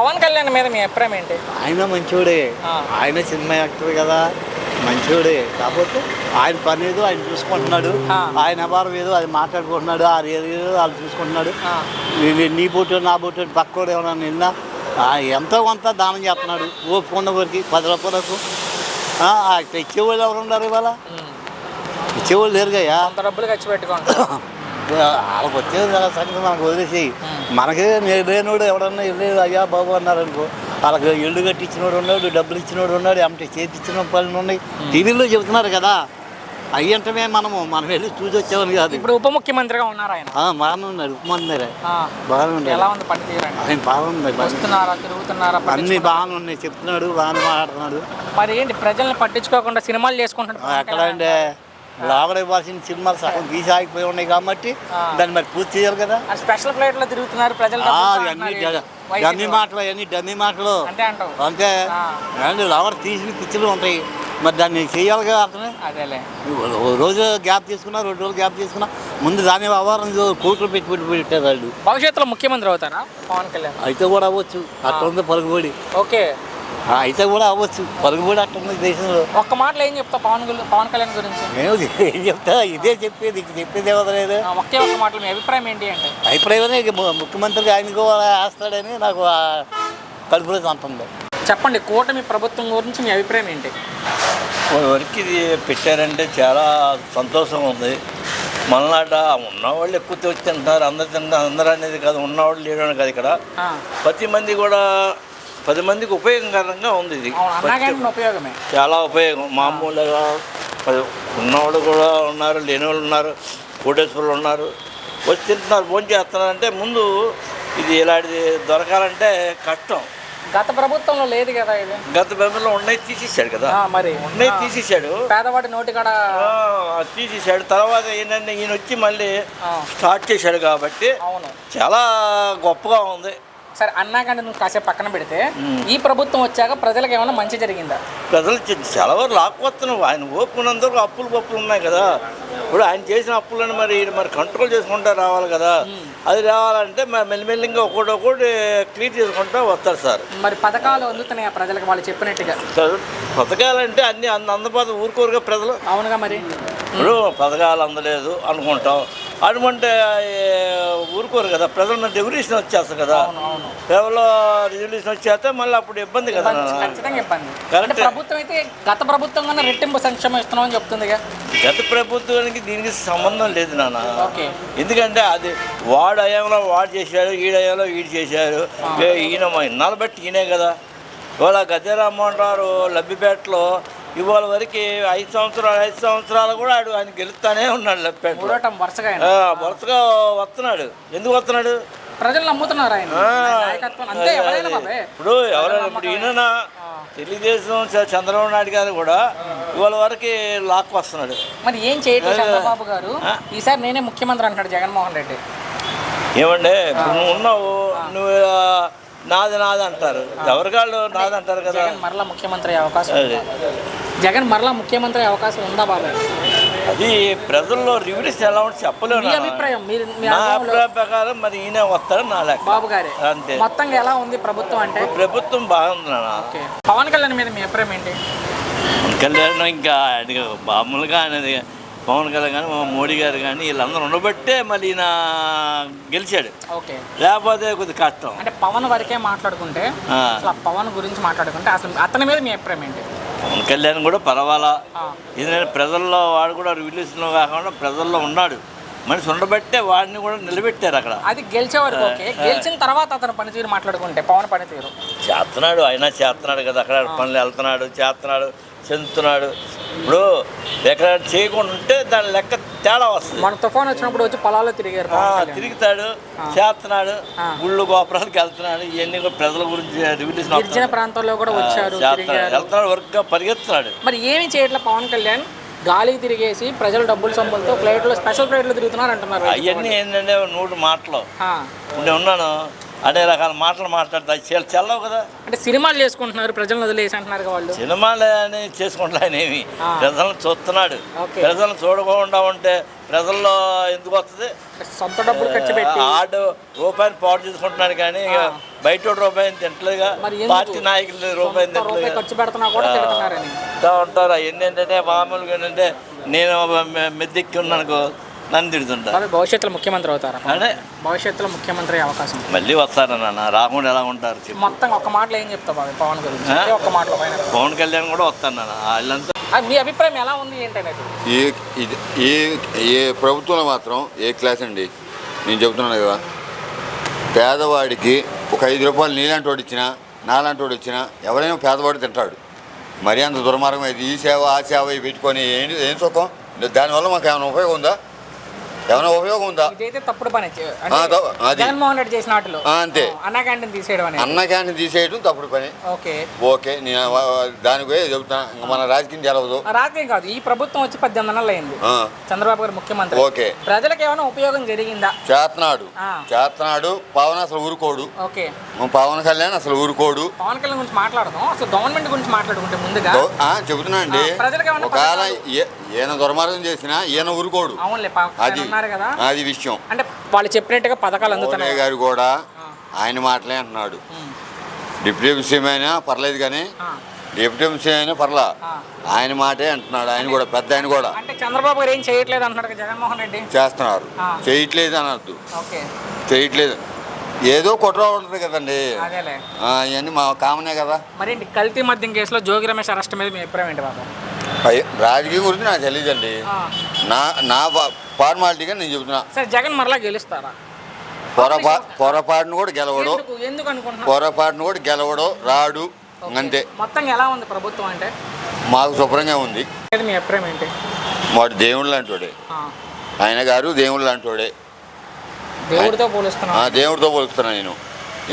పవన్ కళ్యాణ్ మీద మీ అభిప్రాయం ఏంటి? ఆయన మంచోడే, ఆయన సినిమా యాక్టర్ కదా, మంచోడే. కాకపోతే ఆయన పని ఏదో ఆయన చూసుకుంటున్నాడు, ఆయన అభారం ఏదో అది మాట్లాడుకుంటున్నాడు, ఆ ఏదో వాళ్ళు చూసుకుంటున్నాడు. నీ బొట్టు నా బొట్టు పక్కోడు ఏమన్నా నిన్న ఎంతో కొంత దానం చేస్తున్నాడు. ఓపిక ఉన్న వరకు 10 రూపాయలకు ఇచ్చేవాళ్ళు ఎవరు ఉన్నారు ఇవాళ? ఇచ్చేవాళ్ళు లేరుగా. డబ్బులు ఖర్చు పెట్టుకుంటారు. వాళ్ళకి వచ్చేది సంగతి మనకు వదిలేసి, మనకే లేనోడు ఎవడన్నా వెళ్ళేది అయ్యా బాబు అన్నారనుకో, వాళ్ళకి ఇల్లు కట్టించినోడు ఉన్నాడు, డబ్బులు ఇచ్చినోడు ఉన్నాడు, ఏమంటే చేతిచ్చిన పనులు ఉన్నాయి. టీవీలో చెబుతున్నారు కదా, అయ్యంటమే మనం వెళ్ళి చూసి వచ్చామని కాదు. ఇప్పుడు ఉప ముఖ్యమంత్రిగా ఉన్నారు ఆయన. బాగానే ఉన్నారు, ఉపమంత్రి బాగానే ఉన్నారు. ఎలా ఉంది పనితీరు? ఆయన బాగుంది, వస్తున్నారా, తిరుగుతున్నారా? అన్ని బాగానే ఉన్నాయి, చెప్తున్నాడు, బాగానే మాట్లాడుతున్నాడు. మరి ఏంటి ప్రజల్ని పట్టించుకోకుండా సినిమాలు చేసుకుంటున్నాడు ఎక్కడ అంటే లోపల ఇవ్వాల్సిన సినిమాలు సగం తీసి ఆగిపోయి ఉన్నాయి కాబట్టి దాన్ని మరి పూర్తి చేయాలి కదా. స్పెషల్ ఫ్లైట్ లో తిరుగుతున్నారు ప్రజలు. డమ్మీ మాటలు అవన్నీ డమ్మీ మాటలు అంతే. లోపల తీసి పిక్చర్లు ఉంటాయి, మరి దాన్ని చేయాలి కదా అతనే. అదేలే, రోజు గ్యాప్ తీసుకున్నా, 2 రోజులు గ్యాప్ తీసుకున్నా, ముందు దాని వ్యవహారం కోట్లు పెట్టారు వాళ్ళు. భవిష్యత్తులో ముఖ్యమంత్రి అవుతారా పవన్ కళ్యాణ్? అయితే కూడా అవ్వచ్చు, అట్లా ఉంది పలుకుబడి. ఓకే, అయితే కూడా అవ్వచ్చు, పలుకుబడి అట్లా ఉంది దేశంలో. ఒక్క మాటలో ఏం చెప్తా పవన్ కళ్యాణ్ గురించి? ఏం చెప్తా, ఇదే చెప్పేది, చెప్పేది ఎవరు. ఒకే ఒక్క మాటలో మీ అభిప్రాయం ఏంటి అంటే? అభిప్రాయం ముఖ్యమంత్రికి ఆయనకు వేస్తాడని నాకు కడుపులో అంటుంది. చెప్పండి, కూటమి ప్రభుత్వం గురించి మీ అభిప్రాయం ఏంటి? వరకు ఇది పెట్టారంటే చాలా సంతోషం ఉంది. మళ్ళాట ఉన్నవాళ్ళు ఎక్కువ తింటున్నారు, అందరూ అనేది కాదు, ఉన్నవాళ్ళు లేడు కాదు. ఇక్కడ ప్రతి మంది కూడా 10 మందికి ఉపయోగకరంగా ఉంది ఇది. ఉపయోగమే, చాలా ఉపయోగం. మామూలుగా ఉన్నవాళ్ళు కూడా ఉన్నారు, లేని వాళ్ళు ఉన్నారు, కోటేశ్వరులు ఉన్నారు, వచ్చి తింటున్నారు, భోజనం చేస్తున్నారంటే ముందు ఇది ఇలాంటిది దొరకాలంటే కష్టం. గత ప్రభుత్వంలో లేదు కదా ఇది. గత ప్రభుత్వంలో ఉన్నాయి తీసేసాడు కదా, మరి ఉన్నాయి తీసేసాడు, పేదవాడి నోటి కాడ తీసేసాడు. తర్వాత ఏంటంటే ఈయన వచ్చి మళ్ళీ స్టార్ట్ చేశాడు కాబట్టి చాలా గొప్పగా ఉంది. సరే అన్నా కానీ నువ్వు కాసేపు పక్కన పెడితే, ఈ ప్రభుత్వం వచ్చాక ప్రజలకు ఏమైనా మంచి జరిగిందా? ప్రజలు చాలా వరకు లాక్కువస్తున్నావు. ఆయన ఓపుకున్నందుకు అప్పులు ఉన్నాయి కదా. ఇప్పుడు ఆయన చేసిన అప్పులను మరి కంట్రోల్ చేసుకుంటూ రావాలి కదా. అది రావాలంటే మెల్లిమెల్లిగా ఒక్కొక్కటి క్లియర్ చేసుకుంటూ వస్తారు సార్. మరి పథకాలు అందుతున్నాయా ప్రజలకు వాళ్ళు చెప్పినట్టుగా? పథకాలంటే అన్ని అందపోతే ఊరుకోరుగా ప్రజలు. అవునుగా, మరి ఇప్పుడు పథకాలు అందలేదు అనుకుంటాం, అనుకుంటే ఊరుకోరు కదా ప్రజలు. రెవల్యూషన్ వచ్చేస్తారు కదా, ప్రజల్లో రెవల్యూషన్ వచ్చేస్తే మళ్ళీ అప్పుడు ఇబ్బంది కదా. ఖచ్చితంగా ఇబ్బంది. ప్రభుత్వం అయితే గత ప్రభుత్వం కన్నా రెట్టింపు సంక్షేమం ఇస్తున్నామని చెప్తుందిగా. గత ప్రభుత్వానికి దీనికి సంబంధం లేదు నాన్న. ఎందుకంటే అది వాడు అయ్యంలో వాడు చేశాడు, ఈడయ్యంలో వీడు చేశారు. ఈయన ఇన్నాళ్ళు బట్టి ఈయనే కదా. ఇవాళ గద్దెరామ్మంటారు లబ్బిపేటలో ఇవాళ వరకు 5 సంవత్సరాలు కూడా ఆయన గెలుస్తానే ఉన్నాడు. లబ్బిపేటలో వరుసగా వస్తున్నాడు. ఎందుకు వస్తున్నాడు? ప్రజలు నమ్ముతున్నారు ఆయన. ఇప్పుడు ఎవరైనా ఇప్పుడు ఈయన తెలుగుదేశం చంద్రబాబు నాయుడు గారు కూడా ఇవాళ వరకు లాక్ వస్తున్నాడు. మరి ఏం చేయట్లేదు చంద్రబాబు గారు. ఈసారి నేనే ముఖ్యమంత్రి అంటున్నాడు జగన్మోహన్ రెడ్డి. ఏమంటే ఇప్పుడు నువ్వు ఉన్నావు, నువ్వు నాది అంటారు, ఎవరికాళ్ళు నాది అంటారు కదా. మరలా ముఖ్యమంత్రి అవకాశం ఉందా బాబాయ్? అది ప్రజల్లో రివ్యూస్ ఎలా ఉంటే చెప్పలేము. నా అభిప్రాయం ప్రకారం మరి ఈయన వస్తాడు నా లెక్క. బాబు గారే అంతే. మొత్తంగా ఎలా ఉంది ప్రభుత్వం అంటే? ప్రభుత్వం బాగుంది నాన్న. పవన్ కళ్యాణ్ మీద మీ అభిప్రాయం ఏంటి? పవన్ కళ్యాణ్ ఇంకా మామూలుగా అనేది పవన్ కళ్యాణ్ కానీ మోడీ గారు కానీ వీళ్ళందరూ ఉండబట్టే మళ్ళీ ఈయన గెలిచాడు. లేకపోతే కొద్ది కష్టం. అంటే పవన్ వరకే మాట్లాడుకుంటే, పవన్ గురించి మాట్లాడుకుంటే అసలు అతని మీద మీ అభిప్రాయం ఏంటి? పవన్ కళ్యాణ్ కూడా పర్వాలా. ఎందుకంటే ప్రజల్లో వాడు కూడా రిలీజ్లో కాకుండా ప్రజల్లో ఉన్నాడు. మనిషి ఉండబట్టే వాడిని కూడా నిలబెట్టారు అక్కడ. అది గెలిచే వరకు ఓకే, గెలిచిన తర్వాత అతను పనితీరు మాట్లాడుకుంటే పవన్ పనితీరు చేస్తున్నాడు, అయినా చేస్తున్నాడు కదా. అక్కడ పనులు వెళ్తున్నాడు, చేస్తున్నాడు, చెందుతున్నాడు. ఇప్పుడు ఎక్కడ చేయకుండా ఉంటే దాని లెక్క తేడా వస్తుంది. మన తుఫాన్ వచ్చినప్పుడు వచ్చి పొలాల్లో తిరుగుతాడు, చేస్తున్నాడు, గుళ్ళు గోపురాలకు వెళ్తున్నాడు. ఇవన్నీ కూడా ప్రజల గురించి గిరిజన ప్రాంతాల్లో కూడా వచ్చారు, వెళ్తున్నాడు, వర్క్ పరిగెత్తున్నాడు. మరి ఏమి చేయట్లేదు పవన్ కళ్యాణ్. గాలికి తిరిగేసి ప్రజలు డబ్బులు సంబంధంతో ఫ్లైట్లో స్పెషల్ ఫ్లైట్లో తిరుగుతున్నారు అంటున్నారు. అవన్నీ ఏంటంటే 100 మాటలు. నేను ఉన్నాను, అనే రకాల మాటలు మాట్లాడతాయి, చెల్లవు కదా. అంటే సినిమాలు చేసుకుంటున్నారు, ప్రజలను వదిలేసి అంటున్నారు వాళ్ళు. సినిమాలు అని చేసుకుంటా ఆయనేమి ప్రజలను చూస్తున్నాడు. ప్రజలను చూడకుండా ఉంటే ప్రజల్లో ఎందుకు వస్తుంది? సొంత డబ్బులు ఖర్చు పెట్టి రూపాయిని పాటు చేసుకుంటున్నాడు కానీ బయట రూపాయలు తింటలేదుగా, మరి ఎందుకు? పార్టీ నాయకులు రూపాయలు రూపాయి తింటలేదు ఖర్చు పెడుతున్నా కూడా తిడుతున్నారని ఉంటారు. అవన్నీ ఏంటంటే మామూలుగా ఏంటంటే నేను మెద్దెక్కి ఉన్నానుకో నన్ను తిడుతుంటా. బాబాయ్ భవిష్యత్తులో ముఖ్యమంత్రి అవుతారా? అంటే భవిష్యత్తులో ముఖ్యమంత్రి అయ్యే అవకాశం ఉంది. మళ్ళీ వస్తారన్న, రాకుండా ఎలా ఉంటారు చెప్పు. మొత్తం ఒక్క మాటలో ఏం చెప్తావు బాబాయ్ పవన్ గురించి? ఒక్క మాటలో పైన పవన్ కళ్యాణ్ కూడా వస్తాను వాళ్ళంతా. మీ అభిప్రాయం ఎలా ఉంది ఏంటనేది? ఏ ప్రభుత్వంలో మాత్రం ఏ క్లాస్ అండి, నేను చెబుతున్నాను కదా, పేదవాడికి ఒక 5 రూపాయలు నీలాంటి వాడు ఇచ్చినా నాలాంటి వాడు ఇచ్చినా ఎవరైనా పేదవాడు తింటాడు. మరీ అంత దుర్మార్గం అయితే ఈ సేవ ఆ సేవ ఇవి పెట్టుకొని ఏం సుఖం? దానివల్ల మాకు ఏమైనా ఉపయోగం ఉందా? ఏమైనా ఉపయోగం ఉందా? ఇదైతే తప్పుడు పని. అది జగన్మోహన్ రెడ్డి చేసిన వాటిలో అంతే. అన్న క్యాంటీన్ తీసేయడం అనేది. అన్న క్యాంటీన్ తీసేయడం తప్పుడు పని. ఓకే నేను దానికి చెబుతాను. ఇంకా మన రాజకీయం తెలవదు. రాజకీయం కాదు, ఈ ప్రభుత్వం వచ్చి 18 నెలలు అయింది. చంద్రబాబు గారు ముఖ్యమంత్రి. ఓకే, ప్రజలకు ఏమైనా ఉపయోగం జరిగిందా? చేస్తున్నాడు. పవన్ అసలు ఊరుకోడు. ఓకే, పవన్ కళ్యాణ్ అసలు ఊరుకోడు. పవన్ కళ్యాణ్ గురించి మాట్లాడదాం. అసలు గవర్నమెంట్ గురించి మాట్లాడుకుంటే ముందుగా చెబుతున్నా అండి, ఒకవేళ ఈయన దుర్మార్గం చేసినా ఈయన ఊరుకోడు. అవునులే, అది విషయం. అంటే వాళ్ళు చెప్పినట్టుగా పథకాలు అందుతున్నాయి. గారు కూడా ఆయన మాటలే అంటున్నాడు. డిప్యూటీ విషయం అయినా పర్లేదు కానీ, డిప్యూటీ విషయం అయినా పర్లా, ఆయన మాటే అంటున్నాడు. ఆయన కూడా పెద్ద ఆయన కూడా. అంటే చంద్రబాబు గారు ఏం చేయట్లేదు అంటున్నాడు జగన్మోహన్ రెడ్డి. చేస్తున్నారు, చేయట్లేదు అనద్దు, చేయట్లేదు. ఏదో కుట్ర ఉంటుంది కదండి, అవన్నీ మా కామనే కదా. మరి కల్తీ మద్యం కేసులో జోగి రమేష్ అరెస్ట్ మీద మీ అభిప్రాయం ఏంటి బాబు? రాజకీయం గురించి నాకు తెలియదండి. నా ఫార్మాలిటీగా నేను చెబుతున్నా. సరే, జగన్ మరలా గెలుస్తారా? పొరపాటును కూడా గెలవడు, పొరపాటును కూడా గెలవడు, రాడు, అంతే. మొత్తం ఎలా ఉంది ప్రభుత్వం? అంటే మాకు శుభ్రంగా ఉంది. మీ అభిప్రాయం ఏంటి? వాడు దేవుళ్ళు లాంటోడే, ఆయన గారు దేవుళ్ళు లాంటోడే. దేవుడితో పోలుస్తున్నా నేను.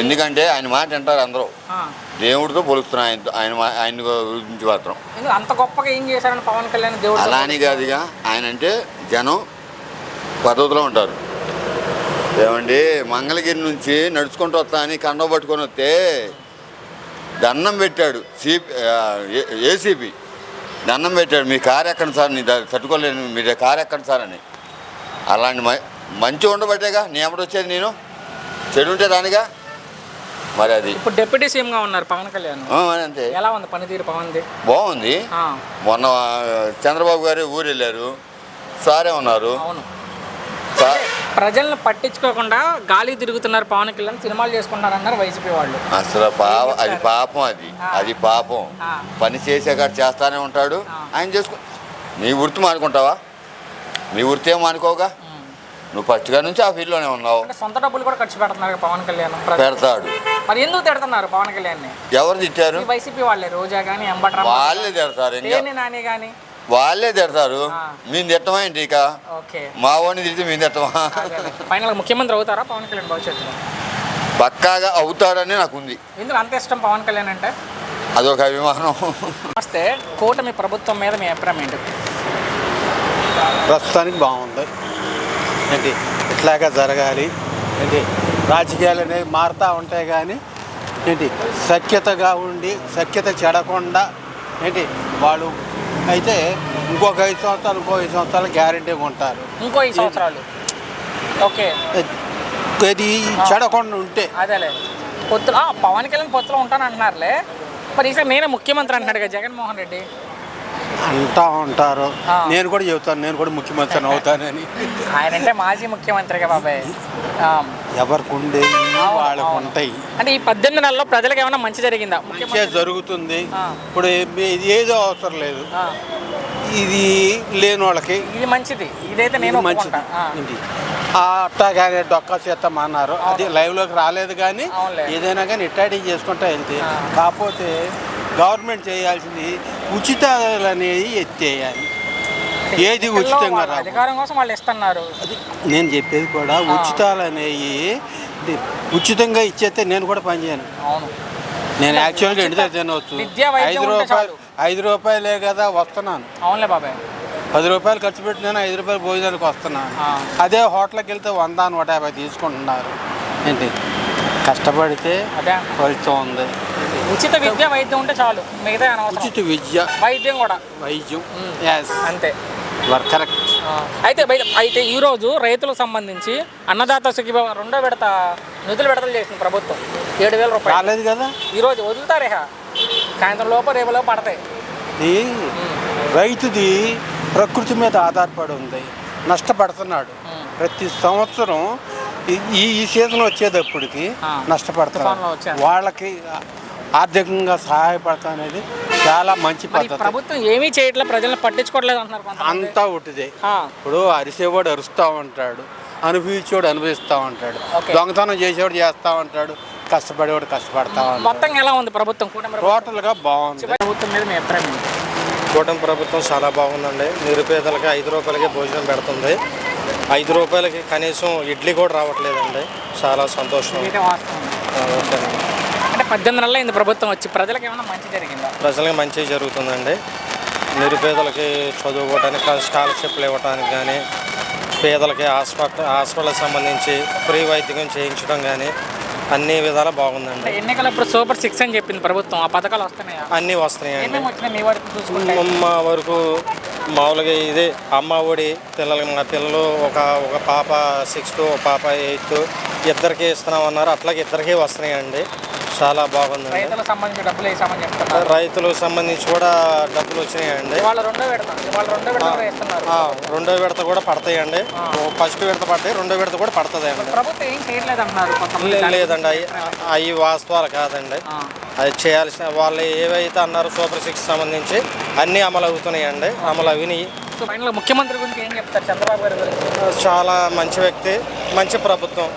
ఎందుకంటే ఆయన మాట వింటారు అందరూ. దేవుడితో పోలుస్తున్నా ఆయన గురించి మాత్రం. అంత గొప్పగా ఏం చేశారని పవన్ కళ్యాణ్ దేవుడు అలా అని కాదుగా. ఆయన అంటే జనం పద్ధతిలో ఉంటారు. ఏమండి, మంగళగిరి నుంచి నడుచుకుంటూ వస్తా అని కండవ పట్టుకొని వస్తే దండం పెట్టాడు ఏసీపీ. దండం పెట్టాడు, మీ కారు ఎక్కండి సార్, నీ తట్టుకోలేను, మీరు కారు ఎక్కండి సార్ అని. అలాంటి మంచి ఉండబట్టేగా నీ ఎమ్మటి వచ్చేది. నేను చెడు ఉంటే దానిగా. మరి అది ఇప్పుడు డిప్యూటీ సీఎంగా ఉన్నారు పవన్ కళ్యాణ్. అంతే. ఎలా ఉంది పనితీరు పవన్ది? బాగుంది. మొన్న చంద్రబాబు గారు ఊరు వెళ్ళారు, సారే ఉన్నారు. ప్రజలను పట్టించుకోకుండా గాలి తిరుగుతున్నారు పవన్ కళ్యాణ్, సినిమాలు చేసుకుంటున్నారు అన్నారు వైసీపీ వాళ్ళు. అసలు అది పాపం, అది పాపం. పని చేసే కాడ చేస్తానే ఉంటాడు ఆయన. చేసుకో, నీ వృత్తి మానుకుంటావా? నీ వృత్తి ఏమో మానుకోగా. నువ్వు పచ్చిగా నుంచి ఆ ఫీల్డ్లోనే ఉన్నావు. సొంత డబ్బులు కూడా ఖర్చు పెడుతున్నారు పవన్ కళ్యాణ్. పెడతాడు. మరి ఎందుకు తిడుతున్నారు పవన్ కళ్యాణ్? ఎవరు తిట్టారు? వైసీపీ వాళ్ళే. రోజా కానీ అంబట్రామ్ వాళ్ళే తిడతారు. నాని కానీ వాళ్ళే తిడతారు. మేము తిట్టమా ఏంటి? ఇక మా వాడిని తిడితే మేము తిట్టమా? ఫైనల్ ముఖ్యమంత్రి అవుతారా పవన్ కళ్యాణ్ భవిష్యత్తులో? పక్కాగా అవుతాడని నాకు ఉంది. ఎందుకు అంత ఇష్టం పవన్ కళ్యాణ్ అంటే? అదొక అభిమానం. నమస్తే, కూటమి ప్రభుత్వం మీద మీ అభిప్రాయం ఏంటి? ప్రస్తుతానికి బాగుంది. ఏంటి ఇట్లాగా జరగాలి. ఏంటి రాజకీయాలు అనేవి మారుతూ ఉంటాయి కానీ ఏంటి సఖ్యతగా ఉండి సఖ్యత చెడకుండా ఏంటి వాళ్ళు అయితే ఇంకొక 5 సంవత్సరాలు, ఇంకో 5 సంవత్సరాలు గ్యారెంటీగా ఉంటారు. ఇంకో 5 సంవత్సరాలు ఓకే. ఇది చెడకుండా ఉంటే అదేలే. పొత్తులు పవన్ కళ్యాణ్ పొత్తులో ఉంటాను అంటున్నారులే. మరి ఈసారి నేనే ముఖ్యమంత్రి అంటున్నాడు కదా జగన్మోహన్ రెడ్డి. అంటా ఉంటారు. నేను కూడా చెబుతాను, నేను కూడా ముఖ్యమంత్రి అవుతానని. ఆయన అంటే మాజీ ముఖ్యమంత్రిగా బాబాయ్. ఎవరికి ఉండేవి వాళ్ళకు ఉంటాయి. అంటే ఈ 18 నెలల్లో ప్రజలకు ఏమైనా మంచి జరిగిందా? మంచిగా జరుగుతుంది. ఇప్పుడు ఏదో అవసరం లేదు. ఇది లేని వాళ్ళకి ఇది మంచిది. ఇదైతే నేను మంచిది. అట్టా కానీ డొక్కా చేస్తాం అన్నారు. అది లైవ్లోకి రాలేదు కానీ ఏదైనా కానీ ఇట్టాడి చేసుకుంటా వెళ్తే. కాకపోతే గవర్నమెంట్ చేయాల్సింది ఉచితాలు అనేవి ఎత్తేయాలి. ఏది ఉచితంగా రాదు. అధికారం కోసం వాళ్ళు ఇస్తున్నారు. అది నేను చెప్పేది కూడా. ఉచితాలు అనేవి ఉచితంగా ఇచ్చేస్తే నేను కూడా పనిచేయను. నేను యాక్చువల్గా ఇంటి తినవచ్చు. 5 రూపాయలే కదా వస్తున్నాను. అవునులే బాబాయ్. 10 రూపాయలు ఖర్చు పెట్టి నేను 5 రూపాయలు భోజనానికి వస్తున్నాను. అదే హోటల్కి వెళ్తే 100, 150 తీసుకుంటున్నారు. ఏంటి కష్టపడితే ఫలితం ఉంది. ఉచిత విద్య వైద్యం ఉంటే చాలు, మిగతా అనవసరం. ఉచిత విద్య వైద్యం కూడా. వైద్యం అంతే. కరెక్ట్. అయితే ఈరోజు రైతులకు సంబంధించి అన్నదాత సుఖీభావ రెండో విడత నిధులు విడుదల చేసింది ప్రభుత్వం 7,000 రూపాయలు రాలేదు కదా. ఈరోజు వదులుతారే సాయంత్రం లోపల రేపు లోపు పడతాయి. ఈ రైతుది ప్రకృతి మీద ఆధారపడి ఉంది, నష్టపడుతున్నాడు. ప్రతి సంవత్సరం ఈ సీజన్ వచ్చేటప్పటికి నష్టపడుతున్నాడు. వాళ్ళకి ఆర్థికంగా సహాయపడతా అనేది చాలా మంచి పద్ధతి. ప్రభుత్వం ఏమీ చేయట్లేదు, ప్రజలను పట్టించుకోవట్లేదు అంటున్నారు. అంతా ఒకటిదే. ఇప్పుడు అరిసేవాడు అరుస్తూ ఉంటాడు, అనుభవించేవాడు అనుభవిస్తూ ఉంటాడు, దొంగతనం చేసేవాడు చేస్తూ ఉంటాడు, కష్టపడేవాడు కష్టపడతా ఉంటాడు. మొత్తం ఎలా ఉంది ప్రభుత్వం? టోటల్గా బాగుంది. ప్రభుత్వం మీద మీ అభిప్రాయం? కూటమి ప్రభుత్వం చాలా బాగుందండి. నిరుపేదలకి 5 రూపాయలకి భోజనం పెడుతుంది. 5 రూపాయలకి కనీసం ఇడ్లీ కూడా రావట్లేదండి. చాలా సంతోషం. అంటే 18 నెలలు అయింది ప్రభుత్వం వచ్చి, ప్రజలకు ఏమైనా మంచి జరిగిందా? ప్రజలకి మంచి జరుగుతుందండి. నిరుపేదలకి చదువుకోవడానికి స్కాలర్షిప్లు ఇవ్వడానికి కానీ, పేదలకి హాస్పిటల్కి సంబంధించి ఫ్రీ వైద్యం చేయించడం కానీ అన్ని విధాలా బాగుందండి. ఎన్నికలప్పుడు సూపర్ 6 అని చెప్పింది ప్రభుత్వం, ఆ పథకాలు వస్తున్నాయా? అన్నీ వస్తున్నాయండి. మా వరకు మామూలుగా ఇదే అమ్మ ఒడి పిల్లలకి, మా పిల్లలు ఒక పాప 6th, ఒక పాప 8th, ఇద్దరికి ఇస్తున్నామన్నారు. అట్లాగే ఇద్దరికీ వస్తున్నాయండి. చాలా బాగుందండి. రైతులకు సంబంధించి డబ్బులు వేసామని చెప్తున్నారు. రైతులకు సంబంధించి కూడా డబ్బులు వచ్చినాయండి. రెండో విడత కూడా పడతాయండి. ఫస్ట్ విడత పడతాయి, రెండో విడత కూడా పడుతుంది అండి. ప్రభుత్వం ఏం చేయట్లేదు అంటున్నారు. లేదండి, అవి వాస్తవాలు కాదండి. అది చేయాల్సిన వాళ్ళు ఏవైతే అన్నారో సూపర్ 6 సంబంధించి అన్నీ అమలు అవుతున్నాయండి. అమలు అవినాయి. ముఖ్యమంత్రి గురించి ఏం చెప్తారు? చంద్రబాబు గారి గురించి చాలా మంచి వ్యక్తి, మంచి ప్రభుత్వం.